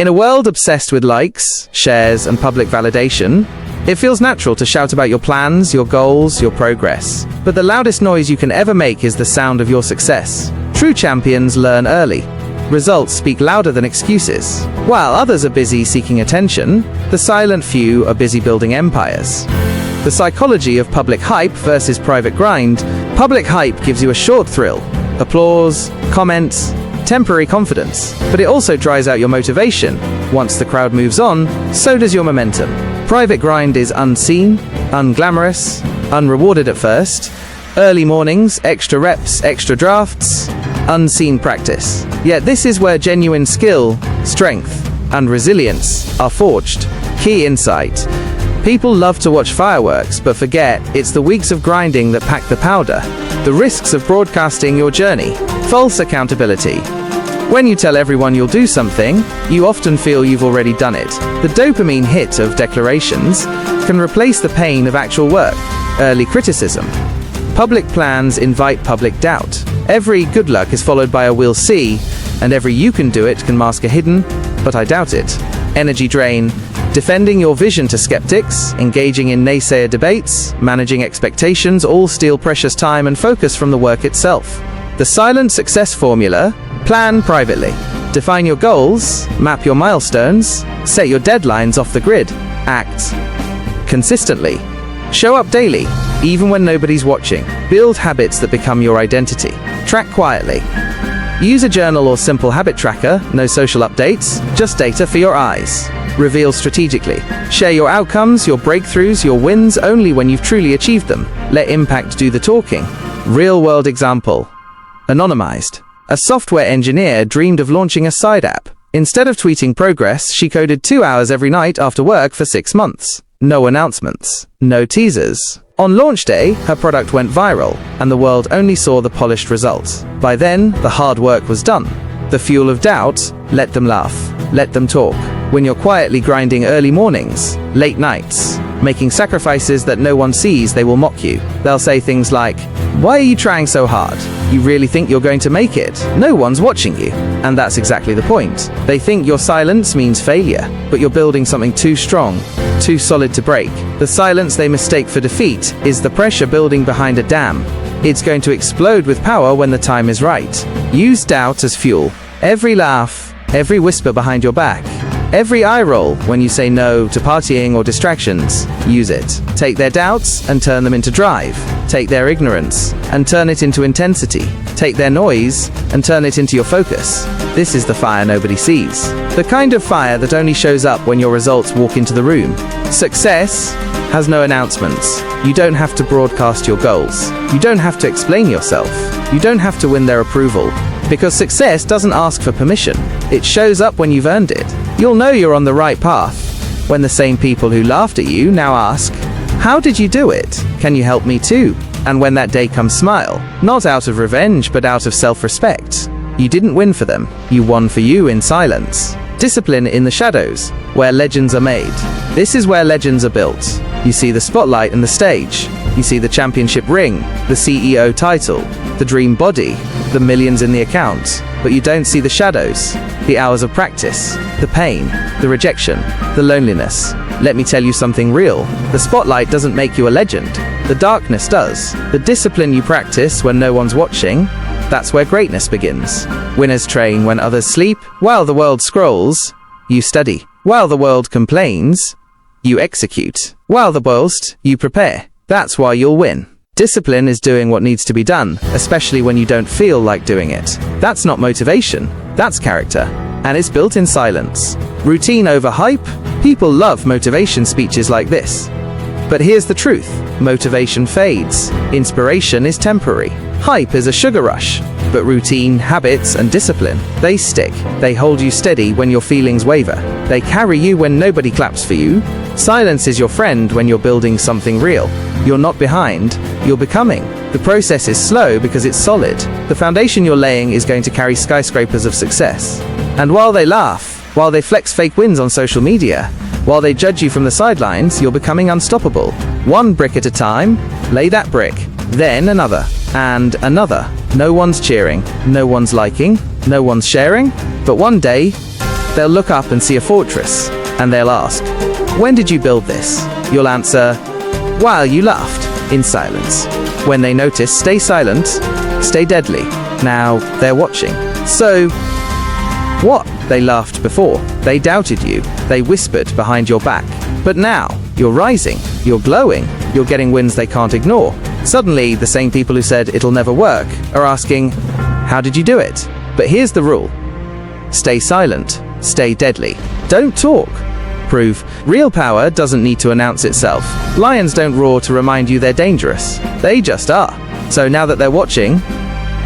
In a world obsessed with likes, shares, and public validation, it feels natural to shout about your plans, your goals, your progress. But the loudest noise you can ever make is the sound of your success. True champions learn early. Results speak louder than excuses. While others are busy seeking attention, the silent few are busy building empires. The psychology of public hype versus private grind. Public hype gives you a short thrill, applause, comments, temporary confidence, but it also dries out your motivation. Once the crowd moves on, so does your momentum. Private grind is unseen, unglamorous, unrewarded at first. Early mornings, extra reps, extra drafts, unseen practice. Yet this is where genuine skill, strength, and resilience are forged. Key insight. People love to watch fireworks, but forget it's the weeks of grinding that pack the powder. The risks of broadcasting your journey. False accountability. When you tell everyone you'll do something, you often feel you've already done it. The dopamine hit of declarations can replace the pain of actual work. Early criticism. Public plans invite public doubt. Every good luck is followed by a we'll see, and every you can do it can mask a hidden, but I doubt it. Energy drain. Defending your vision to skeptics, engaging in naysayer debates, managing expectations all steal precious time and focus from the work itself. The silent success formula. Plan privately. Define your goals, map your milestones, set your deadlines off the grid. Act consistently. Show up daily, even when nobody's watching. Build habits that become your identity. Track quietly. Use a journal or simple habit tracker, no social updates, just data for your eyes. Reveal strategically. Share your outcomes, your breakthroughs, your wins only when you've truly achieved them. Let impact do the talking. Real-world example. Anonymized. A software engineer dreamed of launching a side app. Instead of tweeting progress, she coded 2 hours every night after work for 6 months. No announcements. No teasers. On launch day, her product went viral, and the world only saw the polished results. By then, the hard work was done. The fuel of doubt, let them laugh. Let them talk. When you're quietly grinding early mornings, late nights, making sacrifices that no one sees, they will mock you. They'll say things like, "Why are you trying so hard? You really think you're going to make it? No one's watching you." And that's exactly the point. They think your silence means failure, but you're building something too strong, too solid to break. The silence they mistake for defeat is the pressure building behind a dam. It's going to explode with power when the time is right. Use doubt as fuel. Every laugh, every whisper behind your back, every eye roll when you say no to partying or distractions, use it. Take their doubts and turn them into drive. Take their ignorance and turn it into intensity. Take their noise and turn it into your focus. This is the fire nobody sees. The kind of fire that only shows up when your results walk into the room. Success has no announcements. You don't have to broadcast your goals. You don't have to explain yourself. You don't have to win their approval. Because success doesn't ask for permission. It shows up when you've earned it. You'll know you're on the right path when the same people who laughed at you now ask, "How did you do it? Can you help me too?" And when that day comes, smile. Not out of revenge, but out of self-respect. You didn't win for them. You won for you in silence. Discipline in the shadows, where legends are made. This is where legends are built. You see the spotlight and the stage. You see the championship ring, the CEO title, the dream body, the millions in the account. But you don't see the shadows, the hours of practice, the pain, the rejection, the loneliness. Let me tell you something real. The spotlight doesn't make you a legend. The darkness does. The discipline you practice when no one's watching, that's where greatness begins. Winners train when others sleep. While the world scrolls, you study. While the world complains, you execute. While the boast, you prepare. That's why you'll win. Discipline is doing what needs to be done, especially when you don't feel like doing it. That's not motivation, that's character. And it's built in silence. Routine over hype? People love motivation speeches like this. But here's the truth. Motivation fades. Inspiration is temporary. Hype is a sugar rush. But routine, habits, and discipline, they stick. They hold you steady when your feelings waver. They carry you when nobody claps for you. Silence is your friend when you're building something real. You're not behind, you're becoming. The process is slow because it's solid. The foundation you're laying is going to carry skyscrapers of success. And while they laugh, while they flex fake wins on social media, while they judge you from the sidelines, you're becoming unstoppable. One brick at a time, lay that brick, then another, and another. No one's cheering, no one's liking, no one's sharing, but one day, They'll look up and see a fortress, and they'll ask, "When did you build this?" You'll answer, "While you laughed," in silence. When they notice, stay silent, stay deadly. Now they're watching. So, what? They laughed before. They doubted you. They whispered behind your back. But now, you're rising. You're glowing. You're getting wins they can't ignore. Suddenly, the same people who said it'll never work are asking, "How did you do it?" But here's the rule. Stay silent. Stay deadly. Don't talk. Prove. Real power doesn't need to announce itself. Lions don't roar to remind you they're dangerous. They just are. So now that they're watching,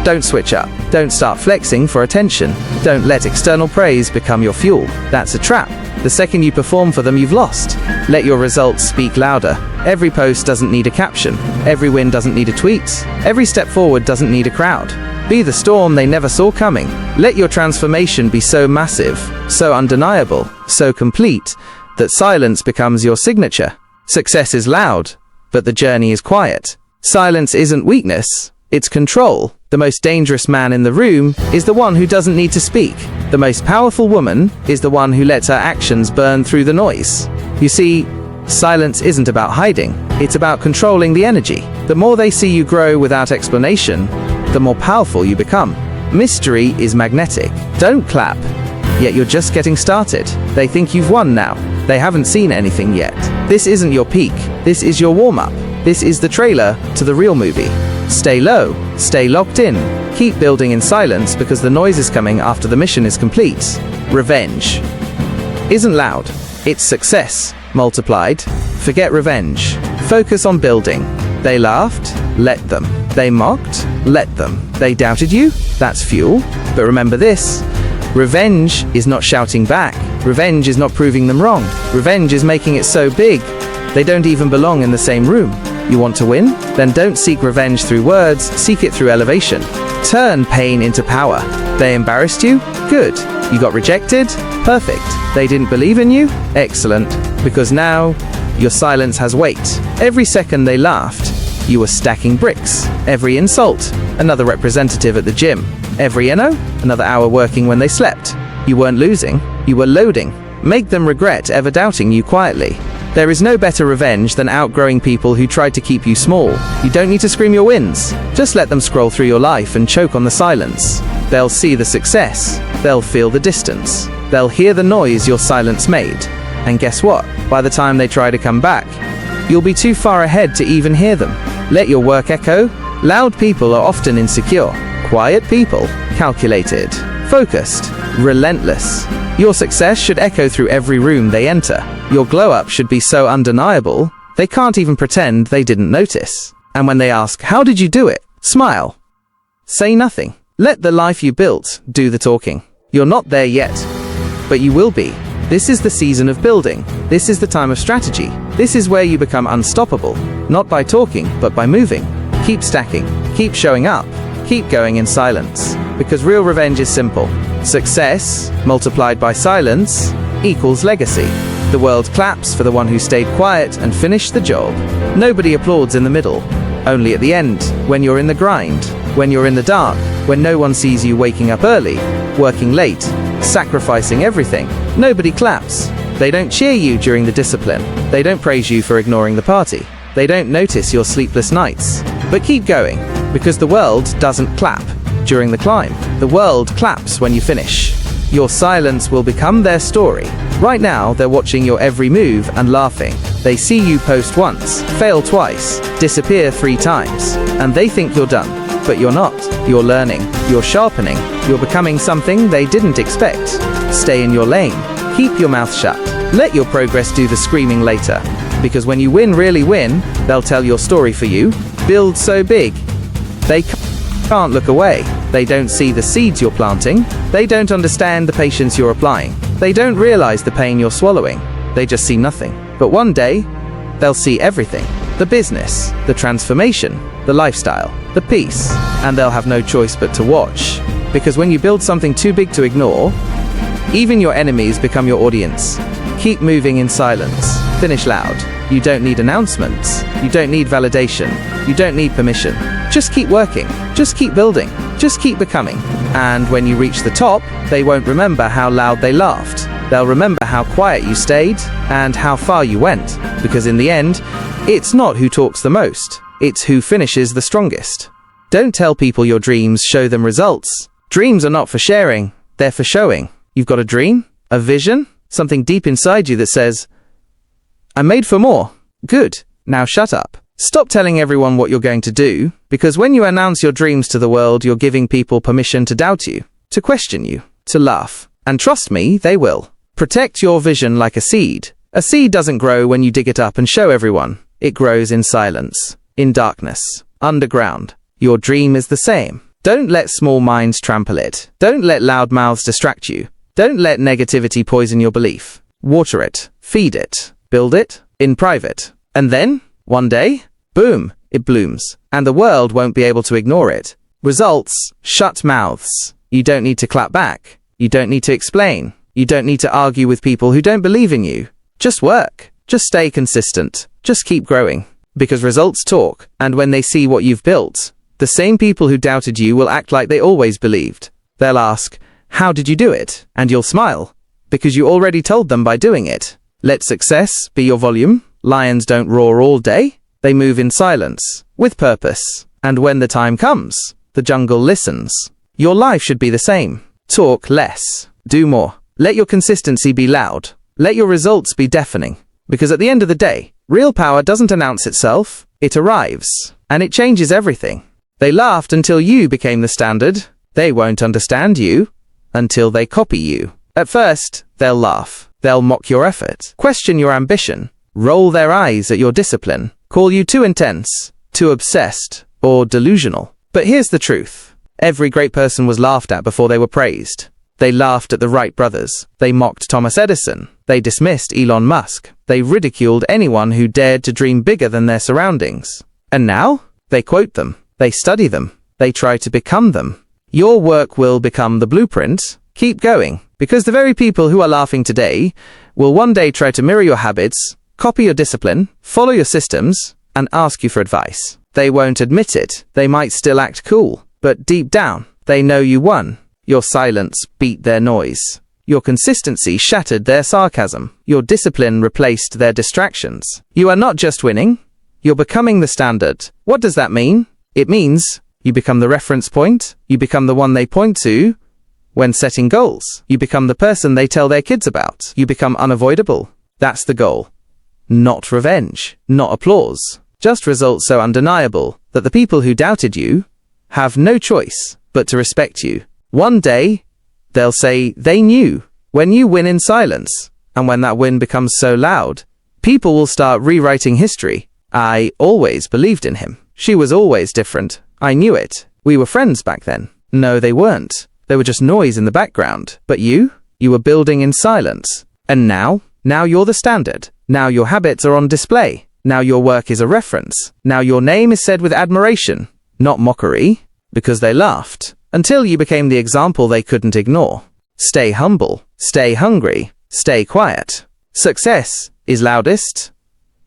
don't switch up. Don't start flexing for attention. Don't let external praise become your fuel. That's a trap. The second you perform for them, you've lost. Let your results speak louder. Every post doesn't need a caption. Every win doesn't need a tweet. Every step forward doesn't need a crowd. Be the storm they never saw coming. Let your transformation be so massive, so undeniable, so complete, that silence becomes your signature. Success is loud, but the journey is quiet. Silence isn't weakness, it's control. The most dangerous man in the room is the one who doesn't need to speak. The most powerful woman is the one who lets her actions burn through the noise. You see, silence isn't about hiding, it's about controlling the energy. The more they see you grow without explanation, the more powerful you become. Mystery is magnetic. Don't clap, yet you're just getting started. They think you've won now. They haven't seen anything yet. This isn't your peak. This is your warm-up. This is the trailer to the real movie. Stay low. Stay locked in. Keep building in silence because the noise is coming after the mission is complete. Revenge isn't loud. It's success multiplied. Forget revenge. Focus on building. They laughed? Let them. They mocked? Let them. They doubted you? That's fuel. But remember this. Revenge is not shouting back. Revenge is not proving them wrong. Revenge is making it so big, they don't even belong in the same room. You want to win? Then don't seek revenge through words, seek it through elevation. Turn pain into power. They embarrassed you? Good. You got rejected? Perfect. They didn't believe in you? Excellent. Because now, your silence has weight. Every second they laughed, you were stacking bricks. Every insult, another representative at the gym. Every another hour working when they slept. You weren't losing, you were loading. Make them regret ever doubting you quietly. There is no better revenge than outgrowing people who tried to keep you small. You don't need to scream your wins. Just let them scroll through your life and choke on the silence. They'll see the success. They'll feel the distance. They'll hear the noise your silence made. And guess what? By the time they try to come back, you'll be too far ahead to even hear them. Let your work echo. Loud people are often insecure. Quiet people, calculated, focused, relentless. Your success should echo through every room they enter. Your glow-up should be so undeniable, they can't even pretend they didn't notice. And when they ask, "How did you do it?" smile. Say nothing. Let the life you built do the talking. You're not there yet, but you will be. This is the season of building. This is the time of strategy. This is where you become unstoppable, not by talking, but by moving. Keep stacking. Keep showing up. Keep going in silence. Because real revenge is simple. Success, multiplied by silence, equals legacy. The world claps for the one who stayed quiet and finished the job. Nobody applauds in the middle. Only at the end, when you're in the grind, when you're in the dark, when no one sees you waking up early, working late, sacrificing everything. Nobody claps. They don't cheer you during the discipline. They don't praise you for ignoring the party. They don't notice your sleepless nights. But keep going, because the world doesn't clap during the climb. The world claps when you finish. Your silence will become their story. Right now, they're watching your every move and laughing. They see you post once, fail twice, disappear 3 times, and they think you're done. But you're not. You're learning. You're sharpening. You're becoming something they didn't expect. Stay in your lane. Keep your mouth shut. Let your progress do the screaming later. Because when you really win, they'll tell your story for you. Build so big, they can't look away. They don't see the seeds you're planting. They don't understand the patience you're applying. They don't realize the pain you're swallowing. They just see nothing. But one day, they'll see everything. The business, the transformation, the lifestyle, the peace. And they'll have no choice but to watch. Because when you build something too big to ignore, even your enemies become your audience. Keep moving in silence. Finish loud. You don't need announcements. You don't need validation. You don't need permission. Just keep working. Just keep building. Just keep becoming. And when you reach the top, they won't remember how loud they laughed. They'll remember how quiet you stayed and how far you went, because in the end, it's not who talks the most, it's who finishes the strongest. Don't tell people your dreams, show them results. Dreams are not for sharing, they're for showing. You've got a dream, a vision, something deep inside you that says, I'm made for more. Good, now shut up. Stop telling everyone what you're going to do, because when you announce your dreams to the world, you're giving people permission to doubt you, to question you, to laugh. And trust me, they will. Protect your vision like a seed. A seed doesn't grow when you dig it up and show everyone. It grows in silence, in darkness, underground. Your dream is the same. Don't let small minds trample it. Don't let loud mouths distract you. Don't let negativity poison your belief. Water it, feed it, build it, in private. And then, one day, boom, it blooms. And the world won't be able to ignore it. Results, shut mouths. You don't need to clap back. You don't need to explain. You don't need to argue with people who don't believe in you. Just work. Just stay consistent. Just keep growing. Because results talk, and when they see what you've built, the same people who doubted you will act like they always believed. They'll ask, how did you do it? And you'll smile, because you already told them by doing it. Let success be your volume. Lions don't roar all day. They move in silence, with purpose. And when the time comes, the jungle listens. Your life should be the same. Talk less. Do more. Let your consistency be loud. Let your results be deafening. Because at the end of the day, real power doesn't announce itself. It arrives. And it changes everything. They laughed until you became the standard. They won't understand you until they copy you. At first, they'll laugh. They'll mock your effort, question your ambition, roll their eyes at your discipline, call you too intense, too obsessed, or delusional. But here's the truth. Every great person was laughed at before they were praised. They laughed at the Wright brothers. They mocked Thomas Edison. They dismissed Elon Musk. They ridiculed anyone who dared to dream bigger than their surroundings. And now, they quote them. They study them. They try to become them. Your work will become the blueprint. Keep going, because the very people who are laughing today will one day try to mirror your habits, copy your discipline, follow your systems, and ask you for advice. They won't admit it. They might still act cool, but deep down, they know you won. Your silence beat their noise. Your consistency shattered their sarcasm. Your discipline replaced their distractions. You are not just winning, you're becoming the standard. What does that mean? It means you become the reference point. You become the one they point to when setting goals. You become the person they tell their kids about. You become unavoidable. That's the goal. Not revenge, not applause. Just results so undeniable that the people who doubted you have no choice but to respect you. One day, they'll say they knew. When you win in silence, and when that win becomes so loud, people will start rewriting history. I always believed in him. She was always different. I knew it. We were friends back then. No, they weren't. They were just noise in the background. But you were building in silence. And now you're the standard. Now your habits are on display. Now your work is a reference. Now your name is said with admiration, not mockery, because they laughed. Until you became the example they couldn't ignore. Stay humble. Stay hungry. Stay quiet. Success is loudest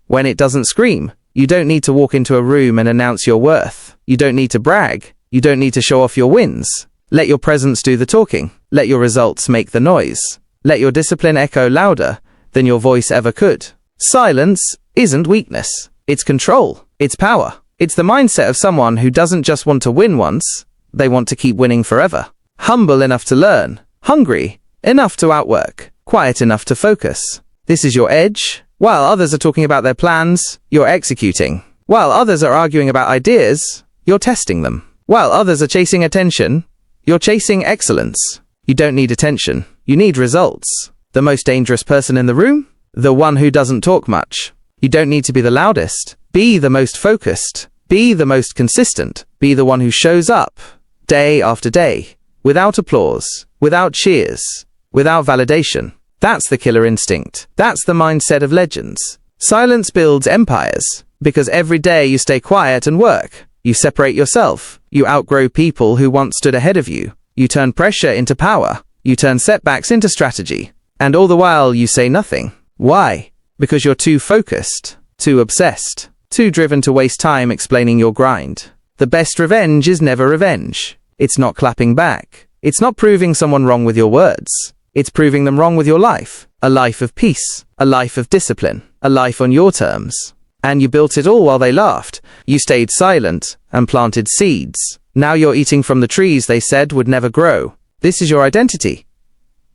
when it doesn't scream. You don't need to walk into a room and announce your worth. You don't need to brag. You don't need to show off your wins. Let your presence do the talking. Let your results make the noise. Let your discipline echo louder than your voice ever could. Silence isn't weakness. It's control. It's power. It's the mindset of someone who doesn't just want to win once. They want to keep winning forever. Humble enough to learn. Hungry enough to outwork. Quiet enough to focus. This is your edge. While others are talking about their plans, you're executing. While others are arguing about ideas, you're testing them. While others are chasing attention, you're chasing excellence. You don't need attention. You need results. The most dangerous person in the room? The one who doesn't talk much. You don't need to be the loudest. Be the most focused. Be the most consistent. Be the one who shows up day after day, without applause, without cheers, without validation. That's the killer instinct. That's the mindset of legends. Silence builds empires, because every day you stay quiet and work. You separate yourself. You outgrow people who once stood ahead of you. You turn pressure into power. You turn setbacks into strategy. And all the while you say nothing. Why? Because you're too focused, too obsessed, too driven to waste time explaining your grind. The best revenge is never revenge. It's not clapping back. It's not proving someone wrong with your words. It's proving them wrong with your life. A life of peace, a life of discipline, a life on your terms. And you built it all while they laughed. You stayed silent and planted seeds. Now you're eating from the trees they said would never grow. This is your identity.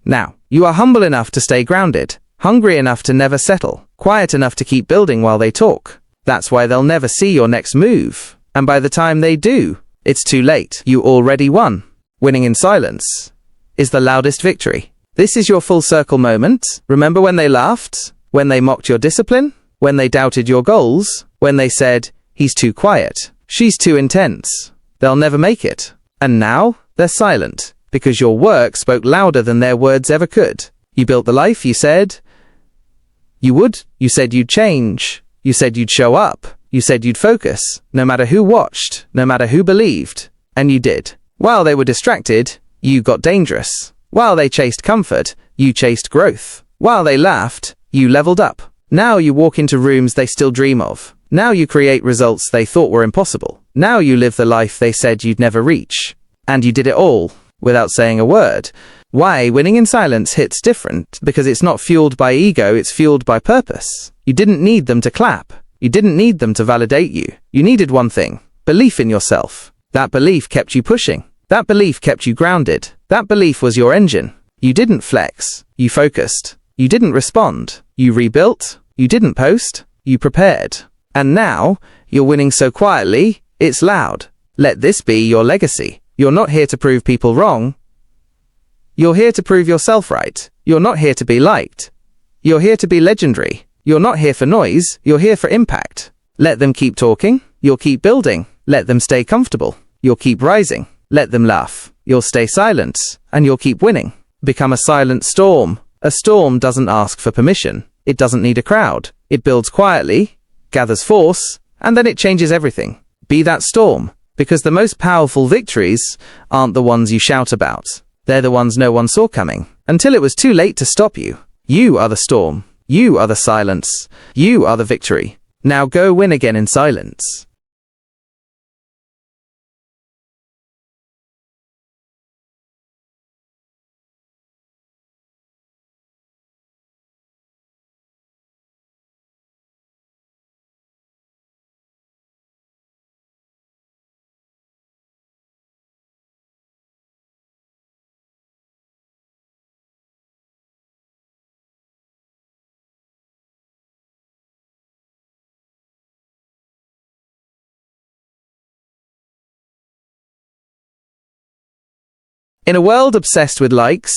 Now, you are humble enough to stay grounded, hungry enough to never settle, quiet enough to keep building while they talk. That's why they'll never see your next move. And by the time they do, it's too late. You already won. Winning in silence is the loudest victory. This is your full circle moment. Remember when they laughed? When they mocked your discipline? When they doubted your goals? When they said, he's too quiet, she's too intense, they'll never make it. And now, they're silent, because your work spoke louder than their words ever could. You built the life you said you would. You said you'd change. You said you'd show up. You said you'd focus, no matter who watched, no matter who believed. And you did. While they were distracted, you got dangerous. While they chased comfort, you chased growth. While they laughed, you leveled up. Now you walk into rooms they still dream of. Now you create results they thought were impossible. Now you live the life they said you'd never reach. And you did it all, without saying a word. Why winning in silence hits different? Because it's not fueled by ego, it's fueled by purpose. You didn't need them to clap. You didn't need them to validate you. You needed one thing: belief in yourself. That belief kept you pushing. That belief kept you grounded. That belief was your engine. You didn't flex. You focused. You didn't respond. You rebuilt. You didn't post. You prepared. And now, you're winning so quietly, it's loud. Let this be your legacy. You're not here to prove people wrong. You're here to prove yourself right. You're not here to be liked. You're here to be legendary. You're not here for noise. You're here for impact. Let them keep talking. You'll keep building. Let them stay comfortable. You'll keep rising. Let them laugh. You'll stay silent. And you'll keep winning. Become a silent storm. A storm doesn't ask for permission. It doesn't need a crowd. It builds quietly, gathers force, and then it changes everything. Be that storm, because the most powerful victories aren't the ones you shout about. They're the ones no one saw coming, until it was too late to stop you. You are the storm. You are the silence. You are the victory. Now go win again in silence. In a world obsessed with likes,